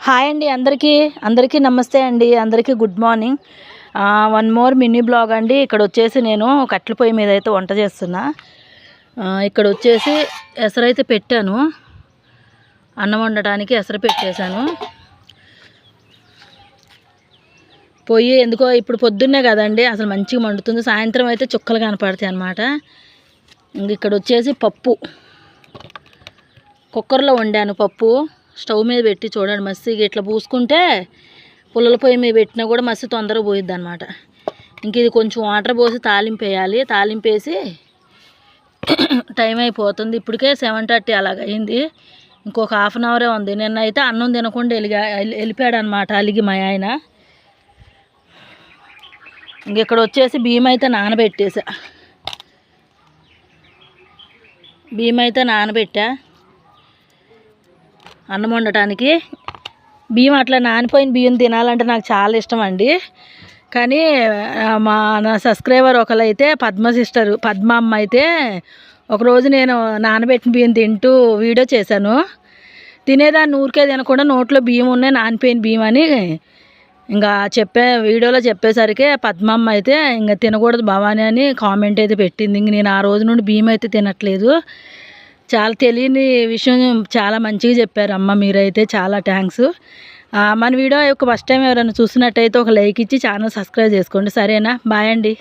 Hi అండి అందరికీ నమస్తే అండి. అందరికీ good morning. One more mini blog అండి. ఇక్కడ వచ్చేసి నేను కట్టెల పొయ్యి మీద అయితే వంట చేస్తున్నా. ఇక్కడ వచ్చేసి ఎసరైతే పెట్టాను, అన్నం వండటానికి ఎసరు పెట్టేశాను. పొయ్యి ఎందుకో ఇప్పుడు పొద్దున్నే కదండి అసలు మంచిగా మండుతుంది, సాయంత్రం అయితే చుక్కలు కనపడతాయి అన్నమాట. ఇక్కడ వచ్చేసి పప్పు కుక్కర్లో వండాను. పప్పు స్టవ్ మీద పెట్టి చూడండి, మసిగా ఇట్లా పూసుకుంటే పుల్లల పొయ్యి మీద పెట్టినా కూడా మసి తొందరగా పోయిద్ది అనమాట. ఇంక ఇది కొంచెం వాటర్ పోసి తాలింపు వేయాలి. తాలింపు వేసి టైం అయిపోతుంది, ఇప్పటికే 7:30 అలాగ అయింది. ఇంకొక హాఫ్ అన్ అవరే ఉంది. నిన్న అయితే అన్నం తినకుండా వెళ్ళిపోయాడు అనమాట అలిగి మా ఆయన. ఇంక ఇక్కడ వచ్చేసి బియ్యం అయితే నానబెట్టా అన్నం వండటానికి. బియ్యం అట్లా నానిపోయిన బియ్యం తినాలంటే నాకు చాలా ఇష్టం అండి. కానీ నా సబ్స్క్రైబర్ ఒకరైతే పద్మ అమ్మ అయితే ఒకరోజు నేను నానబెట్టిన బియ్యం తింటూ వీడియో చేశాను. తినేదాన్ని ఊరికే తినకుండా నోట్లో బియ్యం ఉన్నాయి నానిపోయిన బియ్యం అని ఇంకా వీడియోలో చెప్పేసరికి పద్మమ్మ అయితే ఇంకా తినకూడదు భవానీ అని కామెంట్ అయితే పెట్టింది. ఇంక నేను ఆ రోజు నుండి బియ్యం అయితే తినట్లేదు. చాలా తెలియని విషయం చాలా మంచిగా చెప్పారు అమ్మ, మీరైతే చాలా థ్యాంక్స్. మన వీడియో ఫస్ట్ టైం ఎవరైనా చూసినట్టయితే ఒక లైక్ ఇచ్చి ఛానల్ సబ్స్క్రైబ్ చేసుకోండి. సరేనా? బాయ్ అండి.